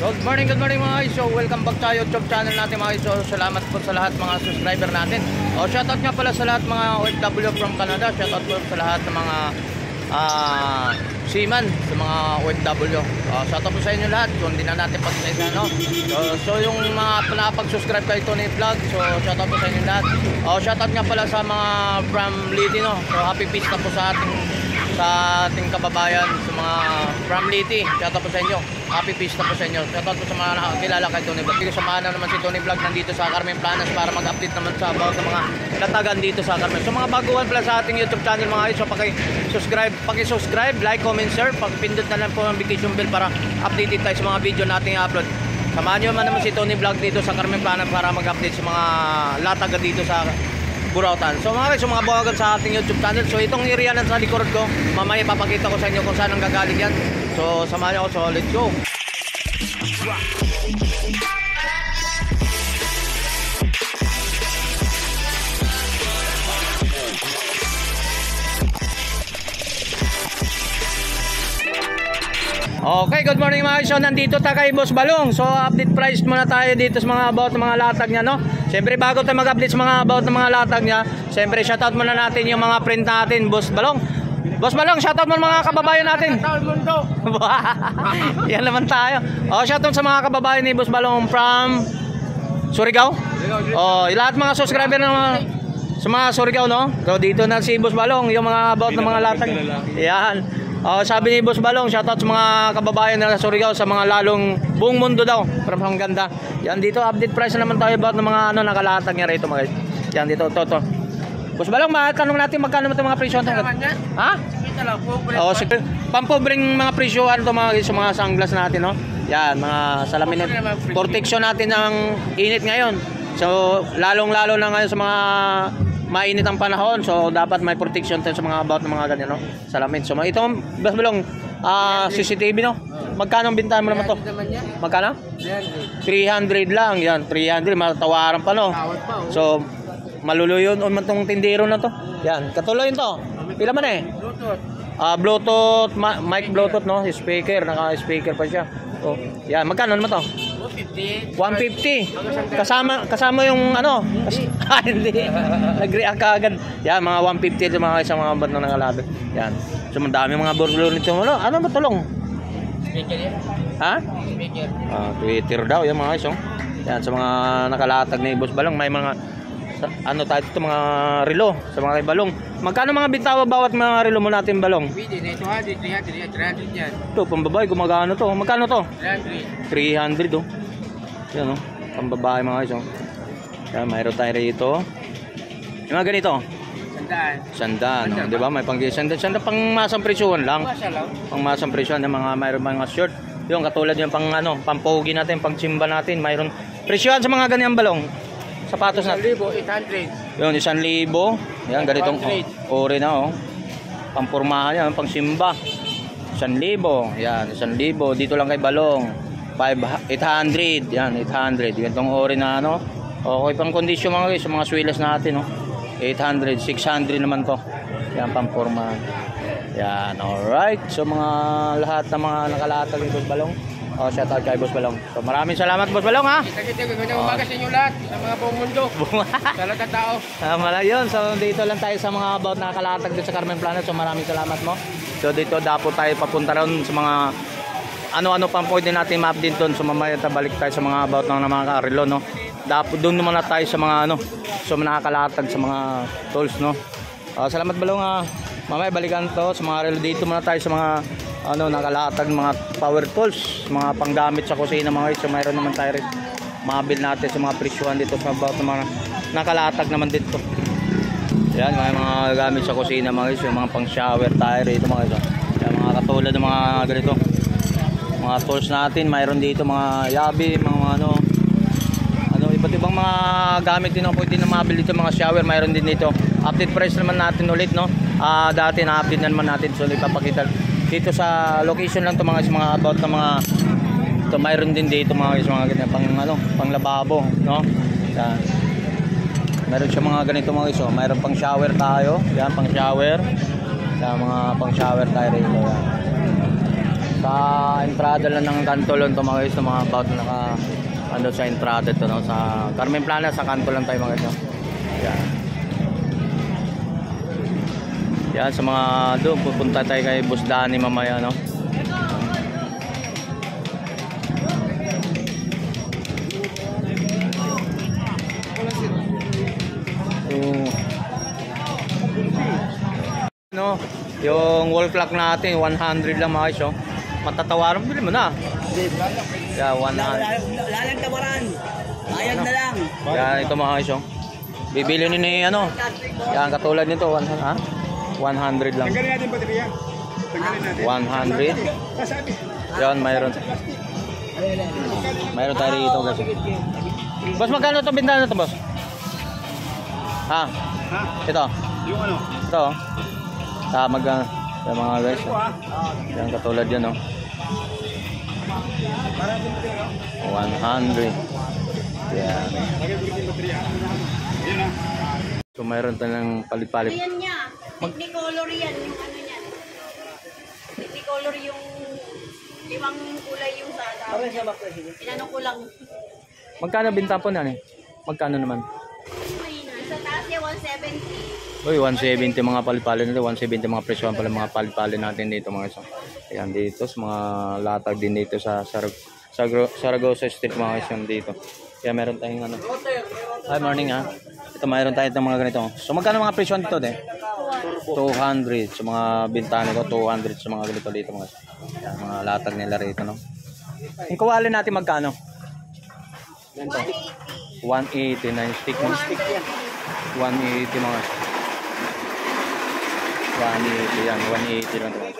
Good morning mga guys. So welcome back sa YouTube channel natin mga guys. So salamat po sa lahat mga subscriber natin. Shoutout nga pala sa lahat mga OFW from Canada. Shoutout po sa lahat ng mga seaman, sa mga OFW. Shoutout po sa inyo lahat. So hindi na natin pag-isa, no? So yung mga napag-subscribe kay Tony Vlog. So shoutout po sa inyo lahat. Shoutout nga pala sa mga from Liti, no? So happy pista po sa ating kababayan, sa mga from Liti. Shoutout po sa inyo. Happy pista po sa inyo. Shoutout po sa mga nakakilala kay Tony Vlog. Samahan na naman si Tony Vlog nandito sa Carmen Planas para mag-update naman sa about ng mga latagan dito sa Carmen. So mga baguhan pala sa ating YouTube channel mga guys. So paki-subscribe, like, comment, share. Pag-pindot na lang po ang notification bell para updated tayo sa mga video nating i-upload. Samahan nyo naman si Tony Vlog dito sa Carmen Planas para mag-update sa mga latagan dito sa Burautan. So mga guys, mga bawagan sa ating YouTube channel. So itong area na sa likod ko, mamaya papakita ko sa inyo kung saan ang gagaling yan. So samahan nyo ako, so let's go. Okay, good morning mga guys. So nandito tayo kay Boss Balong. So update price muna tayo dito sa mga about ng mga latag niya, no? Siyempre bago tayo mag-update sa mga about ng mga latag niya, siyempre shoutout muna natin yung mga print natin, Boss Balong. Boss Balong, shoutout mo mga kababayan natin. Yan naman tayo. Shoutout sa mga kababayan ni Boss Balong from Surigao. Lahat mga subscriber ng mga sa mga Surigao, no? So dito na si Boss Balong, yung mga about ng mga latag. Yan. Sabi ni Boss Balong, shoutout sa mga kababayan na Surigao, sa mga lalong buong mundo daw. From ganda. Yan dito, update price na naman tayo about ng mga nakalatag niya rito mga guys. Yan dito, to. Boss Balong, tanong natin magkano mo itong mga presyo? Ha? Sige. Pampobring mga presyohan ito mga guys, sa mga sunglass natin, no? Yan, mga salamin. Protection natin ng init ngayon. So, lalong-lalo na ngayon sa mga mainit ang panahon, so dapat may protection tayo sa mga about ng mga ganyan, no? Salamin. So ito Boss Balong, CCTV, no? Magkano ang bintahan mo naman to? Magkano? 300 lang. Yan, 300, matawaran pa, no? So maluluyon on man tong tindero na to. Yan, katuloy to. Pila man eh? Bluetooth, mic Bluetooth, no? Speaker, naka-speaker pa siya. So, yan, magkano naman to? 150. Kasama yung ano? Hindi. Nag-react ka agad. Yan, mga 150 ito mga isang mga bat na nakalabi. Yan. So, madami mga burglar nito. Ano ba tulong? Speaker yan. Ha? Speaker. Twitter daw yan mga isang. Yan, sa mga nakalatag ni Boss Balong, may mga ano tayo ito, mga relo sa mga kay Balong. Magkano mga bitawa bawat mga relo mo natin, Balong? 200, 300 yan. Ito, pambabae, gumagano to. Magkano to? 300 oh. Yan oh, pambabae mga guys oh. Yan, mayroon tayo rito. Yung mga ganito. Sandaan oh. Diba? May sandaan pang masang presyohan lang. Pang masang presyohan ng mga mayroon mga short. Yung katulad yung pang ano, pampogi natin, pang chimba natin, mayroon presyohan sa mga ganyan, Balong. Sapatos na 1,800. yun, 1,000. Yan, ganitong ori na oh. Pampurmahan yan, pang simba 1,000. Yan, 1,000. Dito lang kay Balong 800. Yan, 800. Ganitong ori na ano. Okay, pang kondisyon mga guys, mga swilas natin oh. 800, 600 naman to. Yan, pampurmahan. Yan, alright. So mga lahat ng mga nakalatag ni Boss Balong. Shoutout kay Boss Balong. So maraming salamat Boss Balong ha. Magandang umaga sa inyo lahat, sa mga buong mundo. Sa lahat ng tao. Yun. So dito lang tayo sa mga about nakakalatag dito sa Carmen Planas. So maraming salamat mo. So dito dapat tayo papunta ron sa mga ano-ano pang pwede natin ma-update doon. So mamaya balik tayo sa mga about ng mga karelo, no. Dapat doon naman na tayo sa mga ano, so nakakalatag sa mga tools, no. Salamat Balong ha. Mamaya balikan to sa mga relo. Dito muna tayo sa mga ano nakalatag mga power tools, mga panggamit sa kusina mga guys. So mayroon naman tayo rin mabil natin sa mga presyuhan dito sa about ng mga nakalatag naman dito. Yan, mga gamit sa kusina mga guys, yung mga pang shower tayo rito mga guys. Yan, mga katulad ng mga ganito mga tools natin, mayroon dito mga yabi, mga ano iba't ibang mga gamit din ang pwede na mabil dito, mga shower mayroon din dito. Update price naman natin ulit, no. Dati na-update naman natin, so ipapakita dito sa location lang to mga about ng mga ito, mayroon din dito mga ganyan pang ano, pang lababo, no. Yan. Meron siya mga ganito mga iso, mayroon pang shower tayo. Yan, pang shower. Yan, mga pang shower tayo rito. Yan. Sa entrada lang ng Cantolon to mga guys, sa mga about na ano sa entrada to, no? Sa Carmen Plana, sa kanto lang tayo mga guys, no? Yan. Yan, sa mga doon pupunta tayo kay Boss Danny mamaya, no? No, yung wall clock natin 100 lang mga guys, oh. Matatawaran bili mo na. Yeah, 100. Lalang tawaran. Bayad na lang. Yan, ito mga guys, oh. Bibili ni ano. Yan, katulad nito, 100 lang. Tanggalin natin baterya. Tanggalin natin. 100. Yan, mayroon. Mayroon tayo rito guys. Boss, magkano to bintana to, boss? Ha? Ha? Ito. Yung ano? Ito. Magkano? Yan mga guys. Yan, katulad yan, oh. 100. Yan. So mayroon tayong palit-palit. Yan niya. Technicolor yan, yung ano niyan. Technicolor yung limang kulay yung sa inano ko lang. Magkano binta po na, eh? Magkano naman? Sa taas niya, 170. Uy, 170 mga palit-palit nito. 170 mga presyo pala mga palit-palit natin dito mga guys. Ayan dito sa mga latag din dito sa Saragossa Street mga guys dito. Kaya meron tayong ano. Hi, morning ha. Ito mayroon tayo itong mga ganito. So magkano mga presyo dito de? 200 sa mga bintana ko, 200 sa mga ganito dito mga. Yan, mga latag nila rito, no. Yung kawali natin magkano? 180 na yung stick, no? 180 mga. 180 yan, 180 lang ito.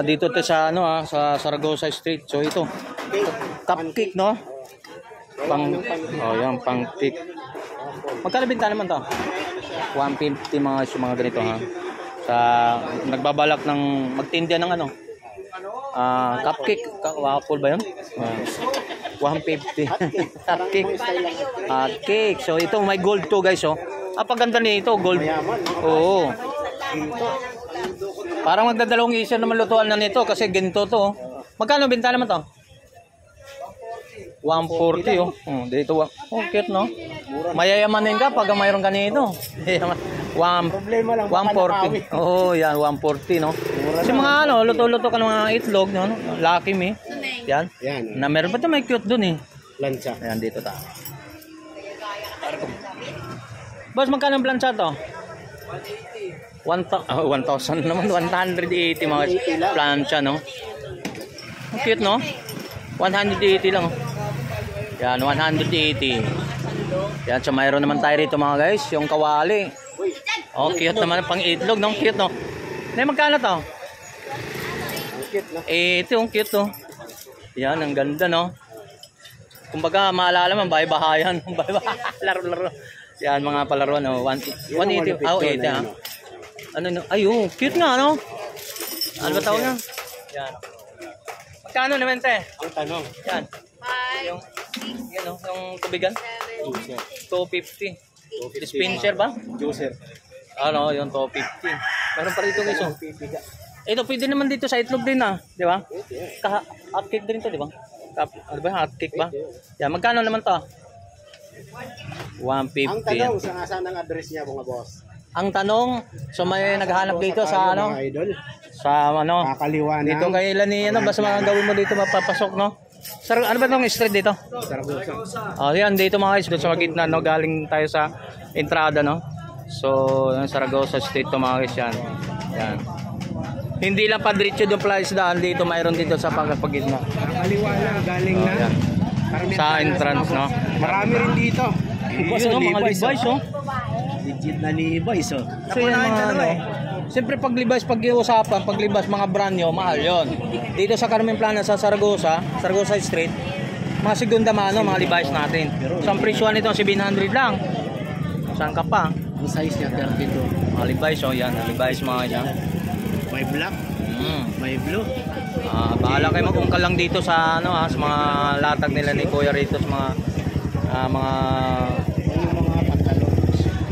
Dito to sa ano sa Saragossa Street. So ito, cupcake, no? Yan, pang cake. Magkano binta naman to? 150 mga ganito ha. Sa nagbabalak ng magtinda ng ano? Cupcake, waffle ba 'yun? 150. Cupcake. Cake. So ito may gold to guys, oh. Paganda nito, gold. Oo. Parang magdadalawang isa naman lutuan na nito kasi ganito to, oh. Magkano binta naman to? 140 oh. Dito cute, no? Mayayamanin ka pag mayroon ka nito. 140. Oo, yan 140, no? Kasi mga ano, luto-luto ka ng mga itlog, no? Lucky Me. Yan. Na meron pa 'to may cute doon eh. Plancha. Ayan dito ta. Boss, magkano ang plancha to? 1,000 naman, 180 mga plancha, no? Ang cute, no? 180 lang, oh. Yan, 180. Yan, so mayroon naman tayo rito mga guys, yung kawali. Oh, cute naman pang itlog, no? Cute, no? Magkano to? Ito, yung cute, no? Yan, ang ganda, no? Kumbaga, maalala man, bahay-bahayan. Laro-laro. Yan, mga palaruan, no? 180. Oh, 80, ha? Ano, no? Ay, oh, cute nga, no? Ano ba tawag nga? Yan. Magkano naman, te? Ang tanong. Yan. 5, Yung, yan, no? Yung tubigan? 7, 250. Dispenser ba? Juicer. Ano, yung 250. Meron pa rito guys, oh. Ito, pwede naman dito sa itlog din, ah. Di ba? Hot cake din to, di ba? Ano ba? Hot cake ba? Yan, magkano naman to? 150. Ang tanong, saan ang address niya mga boss? Ang tanong, so may naghahanap dito sa ano? Mga idol. Sa ano? Kakaliwa Dito kay Lani, ano? Basta mga gawin mo dito, mapapasok, no? Ano ba itong street dito? Saragossa. Yan, dito mga guys, doon sa gitna, no? Galing tayo sa entrada, no? So, yung Saragossa Street to mga guys, yan. Yan. Hindi lang pa-diretso doon place daan dito, mayroon dito sa pagkapagitna. Kakaliwa lang, galing na. Yan. Sa entrance, no? Marami rin dito. Yun, no? Mga Levi's, oh. Legit na Levi's, oh. So yan mga ano, siyempre pag Levi's, pag-iusapan, pag Levi's, mga brand nyo, mahal yon. Dito sa Carmen Plana, sa Saragossa Street, mga segunda mano, mga Levi's natin. So ang presyo nito, 700 lang. Saan ka pa? Ang size niya, 32. Mga Levi's, oh yan, Levi's mga yan. May black, may blue. Bahala kayo mag-ungkal lang dito sa ano sa mga latag nila ni Kuya rito sa mga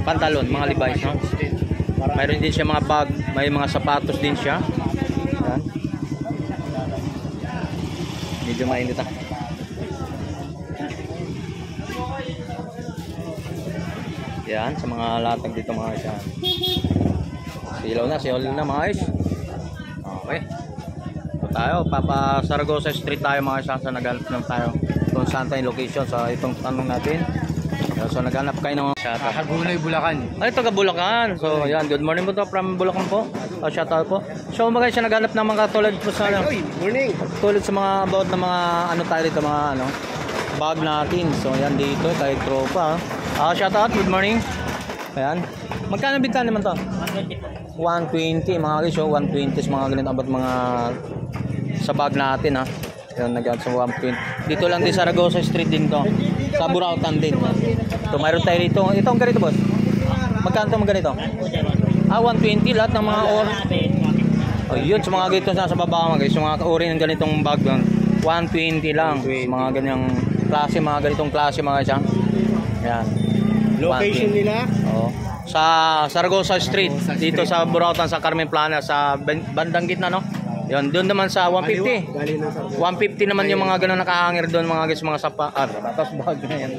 pantalon, mga Levi's, no? Mayroon din siya mga bag, may mga sapatos din siya. Medyo mainit ah. Yan, sa mga latag dito mga guys. Yan. Silaw na mga guys. Okay. So tayo, Papa Saragosa Street tayo mga guys. Sa naghanap naman tayo kung saan tayo location. So itong tanong natin. So naghanap kayo ng Hagunoy, Bulacan. ay, taga Bulacan. So yan, good morning po to from Bulacan po. Shout out po. So mga guys, naghanap ng mga tulad po sa Morning. tulad sa mga about na mga ano tayo dito, mga ano bag natin. So yan dito tayo tropa. Shout out, good morning. Ayan. Magkano binta naman to? 120 mga guys, so 120 sa mga ganito about mga sa bag natin ha. Yan nag-out sa 120. Dito lang din sa Saragosa Street din to. Sa Burautan din. So mayroon tayo dito. Itong ganito boss. Magkano to mga ganito? 120 lahat ng mga or. Oh, yun sa mga ganito sa baba mga guys, yung mga uri ng ganitong bag doon. 120 lang. Sa mga ganyang klase, mga ganitong klase mga guys. Yan. Location nila? Oo. Sa Saragosa Street, dito sa Burautan, sa Carmen Plana, sa bandang gitna, no? Yun, doon naman sa 150. 150 naman yung mga ganun nakahangir doon, mga guys, mga tapos bag na yan.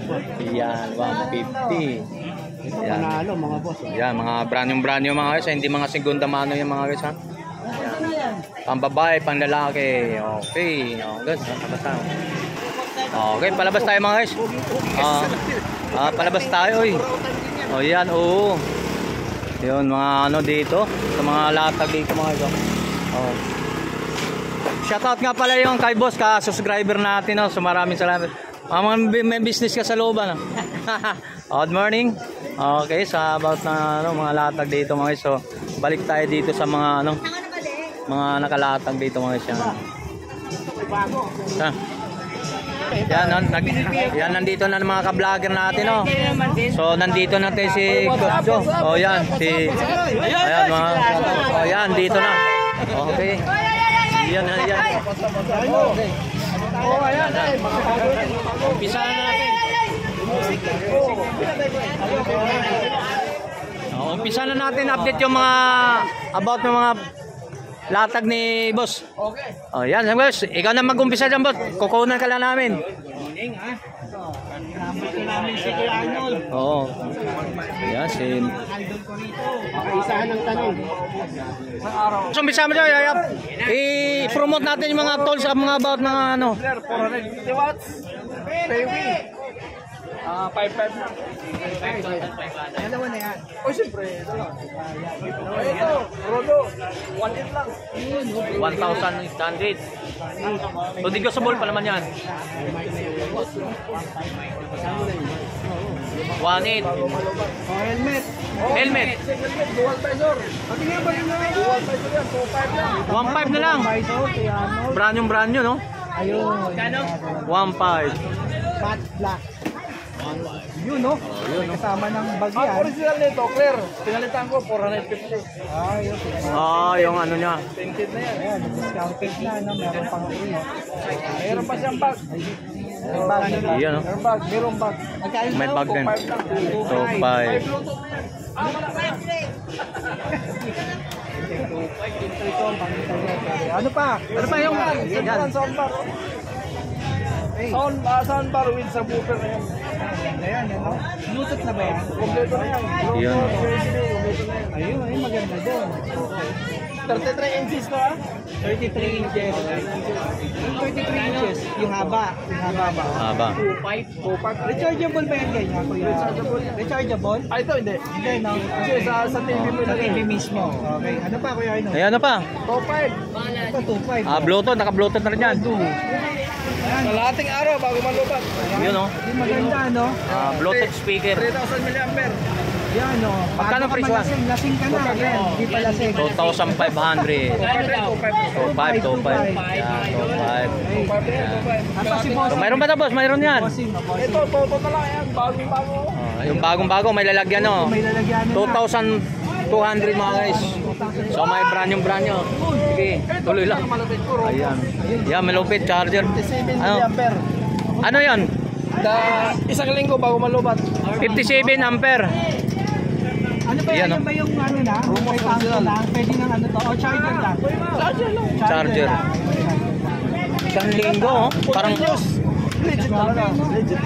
Yan, 150. Yan. Panalo, mga boss. Yan, mga brand new mga guys, hindi mga segunda mano yung mga guys, ha? Yan. Pang babae, pang lalaki. Okay. Okay, palabas tayo. Okay, palabas tayo mga guys. Palabas tayo, oy. Oh, yan, oo. Yun, mga ano dito, sa mga latag dito mga guys. Oh. Shoutout nga pala yung kay boss, ka-subscriber natin, no? So maraming salamat. May business ka sa looban, no? Good morning. Okay, sa about na ano, mga latag dito mga guys. So balik tayo dito sa mga ano, mga nakalatag dito mga guys. Yan, nandito na mga ka-vlogger natin, no? So nandito natin si Coach. Oh yan, ayan mga, oh yan, dito na. Okay. Yan. Oh, ayan. Umpisa na natin. Umpisa na natin update yung mga about ng mga latag ni boss. Okay. Oh, yan, boss. Ikaw na mag-umpisa dyan, boss. Kukunan ka lang namin. Morning, ha? Namin namin si Kuya Arnold. Oo. Yan, si... Idol ko rito. Makaisahan ng tanong. Sa araw. So, umpisa mo dyan, Yayap. I-promote natin yung mga tools sa mga about mga ano. 450 watts. Baby. 5.5 lang. Dalawa na yan. O, siyempre. Dalawa. Ito, Rodo. 1.8 lang. 1,800. So, digosable pa naman yan. 1.8. Helmet. Helmet. Dual visor. Pati nga ba yun na? Dual visor yan. 2.5 lang. 1.5 na lang. Brand new, no? Ayun. 1.5. Matte black. Yun, no? Kasama ng bag yan. Original nito, clear. Pinalitan ko, 450. Yun. Yung ano niya. Tinted na yan. Ayan, discounted na, no? Meron pang ulo. Meron pa siyang bag. Iyan, no? Meron bag, meron bag. May bag din. 2.5. Ano pa? Ano pa yung yan? Soundbar. Soundbar with subwoofer na yan. Ayan, no? Bluetooth na ba yan? Kompleto na yan. Iyan. Ayun, maganda doon. 33 inches na, ha? 33 inches. 33 inches. Yung haba. Yung haba ba? Haba. 2.5. Rechargeable ba yan ganyan, kuya? Rechargeable. Rechargeable? Ito hindi. Hindi, no? Kasi sa TV mo na TV mismo. Okay. Ano pa, kuya? Ayan, ano pa? 2.5. Ito, 2.5. Bluetooth. Naka-bluetooth na rin yan. Kalahating araw bago malubat. Yun, no? Yung maganda, no? Bluetooth speaker. 3,000 mAh. Yan, no? Magkano presyo? Lasing ka na. Hindi pa lasing. 2,500. 2.5. So, mayroon ba ito, boss? Mayroon yan. Ito, toto na lang yan. Bagong-bago. Yung bagong-bago, may lalagyan, no? May lalagyan na. 2,200 mga guys. So, may brand nyo. Sige, tuloy lang. Ayan. Yan, malupit. Charger. 57 mAh. Ano yan? Isang linggo bago malubat. 57 ampere. Ano ba yan? Yan ba yung ano na? May tanto lang? Pwede ng ano to? O charger lang? Charger lang. Charger. Isang linggo, oh. Parang Legit talaga. Legit.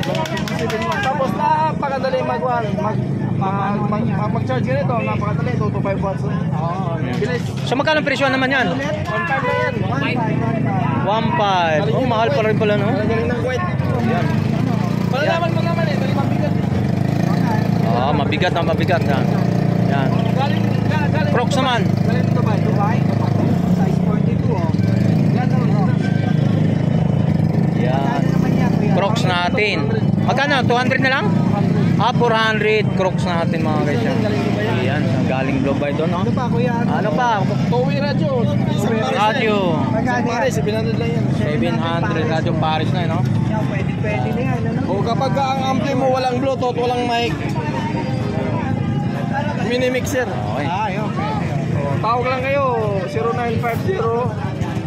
Tapos napakadali mag-charge ganito. Napakadali. 2 to 5 watts. Oo. Bilis. so magkano presyo naman yan? 1.5 na yan. 1.5. Oh, mahal pa rin pala, no? Galing ng kwet. Yan. Malalaman mo naman eh. Dali mabigat. Oh, mabigat na mabigat na. Yan. Galing. Crocs naman. Galing Dubai. Size 42 oh. Yan naman. Yan. Crocs natin. Magkano? 200 na lang? 400 Crocs natin mga guys. Yan, galing Dubai doon, no? Ano pa kuya? Ano pa? Towie radio. Radio. Isang pare, 700 lang yan. 700 radio Paris na, no? Pwede na yan. O kapag ang ampli mo walang bluetooth, walang mic. Mini mixer. Okay. Yun. Tawag lang kayo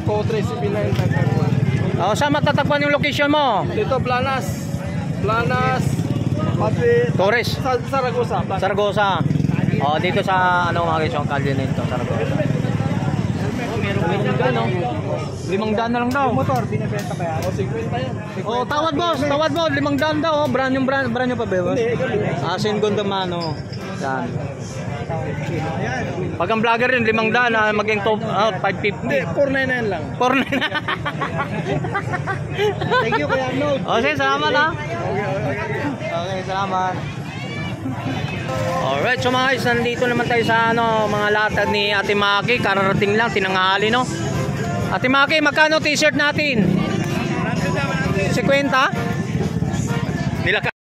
0950-2379551. Oh, saan matatagpuan yung location mo? Dito Planas. Pati Torres, Saragosa. Saragosa. Oh, dito sa ano mga guys, yung kalye nito, Saragosa. 500 no? 500 na lang daw. Motor, binibenta pa yan. O 50 yan. Oh, tawad boss, 500 daw. Oh, brand nyo pa ba? Asin Gondomano. Yan. Pag ang vlogger rin, 500 maging top 550. Hindi, 499 lang. 499. Thank you Kuya Arnold. Oh, sige, salamat ha. Okay, salamat. Alright, so mga guys, nandito naman tayo sa mga latag ni Ate Maki. Kararating lang, tinanghali, no? Ate Maki, magkano t-shirt natin? 50? Nila